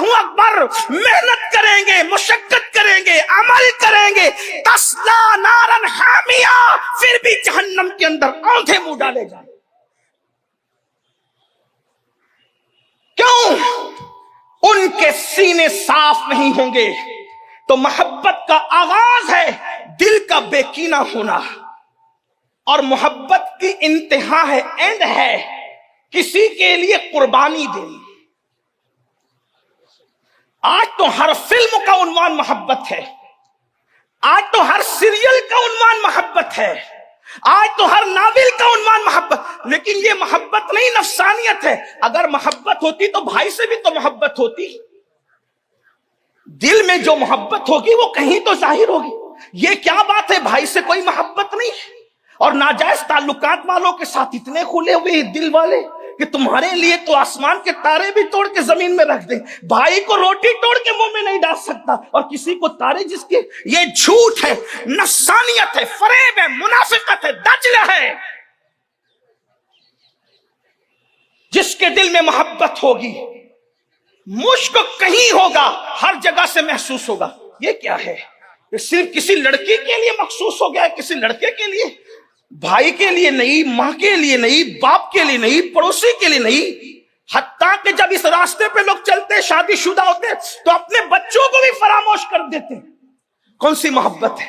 اللہ اکبر، محنت کریں گے، مشقت کریں گے، عمل کریں گے، تسلا نارن حامیہ، پھر بھی جہنم کے اندر آندھے منہ ڈالے جائیں۔ کیوں؟ ان کے سینے صاف نہیں ہوں گے۔ تو محبت کا آغاز ہے دل کا بے کینہ ہونا، اور محبت کی انتہا ہے، اینڈ ہے کسی کے لیے قربانی دینی۔ آج تو ہر فلم کا عنوان محبت ہے، آج تو ہر سیریل کا عنوان محبت ہے، آج تو ہر ناول کا عنوان محبت، لیکن یہ محبت نہیں، نفسانیت ہے۔ اگر محبت ہوتی تو بھائی سے بھی تو محبت ہوتی، دل میں جو محبت ہوگی وہ کہیں تو ظاہر ہوگی۔ یہ کیا بات ہے، بھائی سے کوئی محبت نہیں، اور ناجائز تعلقات والوں کے ساتھ اتنے کھلے ہوئے دل والے کہ تمہارے لیے تو آسمان کے تارے بھی توڑ کے زمین میں رکھ دیں، بھائی کو روٹی توڑ کے منہ میں نہیں ڈال سکتا، اور کسی کو تارے، جس کے یہ جھوٹ ہے، نفسانیت ہے، فریب ہے، منافقت ہے، دجل ہے۔ جس کے دل میں محبت ہوگی، مشک کہیں ہوگا، ہر جگہ سے محسوس ہوگا۔ یہ کیا ہے؟ یہ صرف کسی لڑکی کے لیے مخصوص ہو گیا ہے، کسی لڑکے کے لیے، بھائی کے لیے نہیں، ماں کے لیے نہیں، باپ کے لیے نہیں، پڑوسی کے لیے نہیں۔ حتیٰ کہ جب اس راستے پہ لوگ چلتے، شادی شدہ ہوتے، تو اپنے بچوں کو بھی فراموش کر دیتے۔ کون سی محبت ہے؟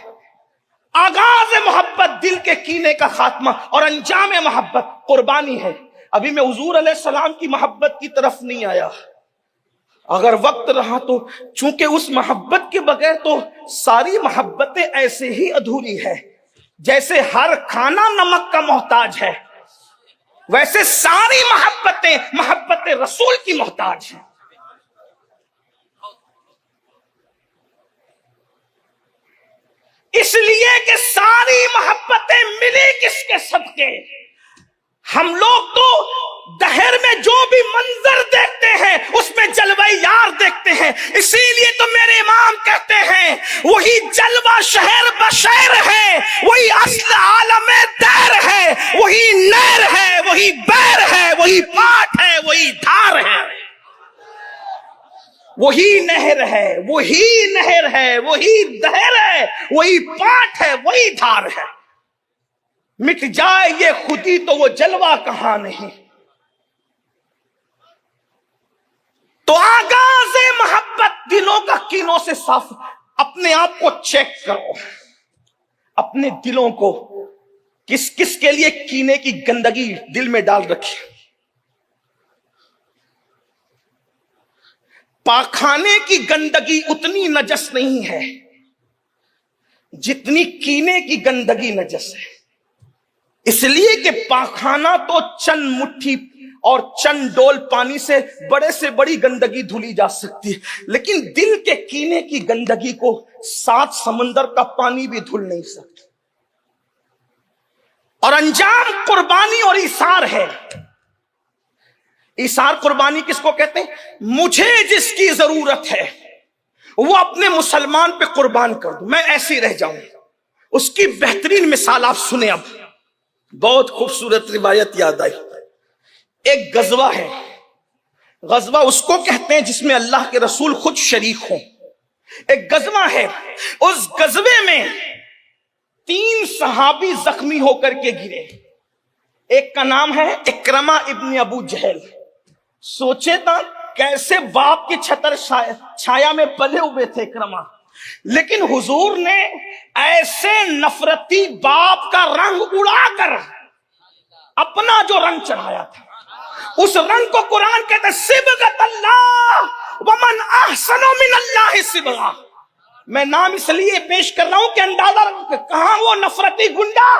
آغاز محبت دل کے کینے کا خاتمہ، اور انجام محبت قربانی ہے۔ ابھی میں حضور علیہ السلام کی محبت کی طرف نہیں آیا، اگر وقت رہا تو، چونکہ اس محبت کے بغیر تو ساری محبتیں ایسے ہی ادھوری ہے۔ جیسے ہر کھانا نمک کا محتاج ہے، ویسے ساری محبتیں محبت رسول کی محتاج ہیں۔ اس لیے کہ ساری محبتیں ملی کس کے صدقے؟ ہم لوگ تو دہر میں جو بھی منظر دیکھتے ہیں اس میں جلوہ یار دیکھتے ہیں، اسی لیے تو میرے امام کہتے ہیں وہی جلوہ شہر بشیر ہے، وہی اصل عالم دیر ہے، وہی نیر ہے، وہی بیر ہے، وہی پاٹ ہے، وہی دھار ہے، وہی نہر ہے، وہی نہر ہے، وہی دہر ہے، وہی پاٹ ہے، وہی دھار ہے۔ مٹ جائے یہ خودی تو وہ جلوہ کہاں نہیں۔ تو آغاز محبت دلوں کا کینوں سے صاف۔ اپنے آپ کو چیک کرو، اپنے دلوں کو کس کس کے لیے کینے کی گندگی دل میں ڈال رکھی۔ پاخانے کی گندگی اتنی نجس نہیں ہے جتنی کینے کی گندگی نجس ہے۔ اس لیے کہ پاخانہ تو چند مٹھی اور چند ڈول پانی سے بڑی گندگی دھلی جا سکتی ہے، لیکن دل کے کینے کی گندگی کو 7 سمندر کا پانی بھی دھل نہیں سکتا۔ اور انجام قربانی اور ایثار ہے۔ ایثار قربانی کس کو کہتے ہیں؟ مجھے جس کی ضرورت ہے وہ اپنے مسلمان پہ قربان کر دوں، میں ایسی رہ جاؤں۔ اس کی بہترین مثال آپ سنیں۔ اب بہت خوبصورت روایت یاد آئی۔ ایک غزوہ ہے، غزوہ اس کو کہتے ہیں جس میں اللہ کے رسول خود شریک ہوں۔ ایک غزوہ ہے، اس غزوے میں 3 صحابی زخمی ہو کر کے گرے۔ ایک کا نام ہے اکرمہ ابن ابو جہل۔ سوچے تھا کیسے باپ کی چھتر چھایا میں پلے ہوئے تھے اکرمہ، لیکن حضور نے ایسے نفرتی باپ کا رنگ اڑا کر اپنا جو رنگ چڑھایا تھا، اس رنگ کو قرآن کہتا ہے صبغۃ اللہ ومن احسن من اللہ صبغہ۔ میں نام اس لیے پیش کر رہا ہوں کہ اندازہ کہاں وہ نفرتی گنڈا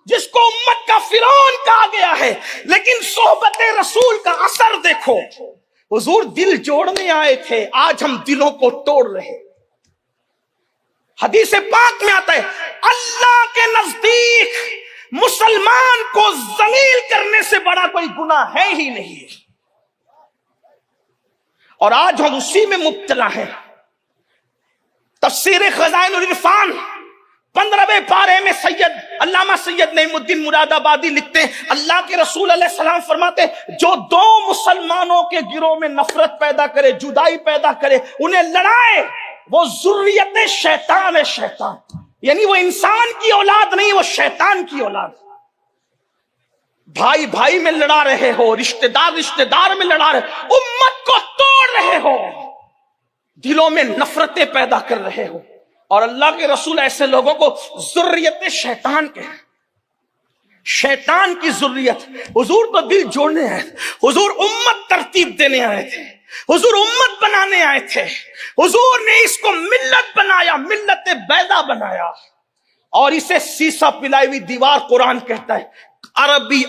جس کو امت کا فرعون کہا گیا ہے، لیکن صحبت رسول کا اثر دیکھو۔ حضور دل جوڑنے آئے تھے، آج ہم دلوں کو توڑ رہے ہیں۔ حدیث پاک میں آتا ہے اللہ کے نزدیک مسلمان کو ذلیل کرنے سے بڑا کوئی گناہ ہے ہی نہیں، اور آج ہم اسی میں مبتلا ہیں۔ تفسیر خزائن العرفان 15ویں پارے میں سید علامہ سید نعیم الدین مراد آبادی لکھتے ہیں، اللہ کے رسول علیہ السلام فرماتے جو دو مسلمانوں کے گروہ میں نفرت پیدا کرے، جدائی پیدا کرے، انہیں لڑائے، وہ ذریت شیطان ہے، شیطان یعنی وہ انسان کی اولاد نہیں، وہ شیطان کی اولاد۔ بھائی بھائی میں لڑا رہے ہو، رشتہ دار میں لڑا رہے، امت کو توڑ رہے ہو، دلوں میں نفرتیں پیدا کر رہے ہو، اور اللہ کے رسول ایسے لوگوں کو ذریت شیطان کے، شیطان کی ذریت۔ حضور تو دل جوڑنے آئے تھے، حضور امت ترتیب دینے آئے تھے، حضور امت بنانے آئے تھے، حضور نے اس کو ملت بنایا، ملت بیضا بنایا، اور اسے سیسا پلائی ہوئی دیوار قرآن کہتا ہے۔ عربی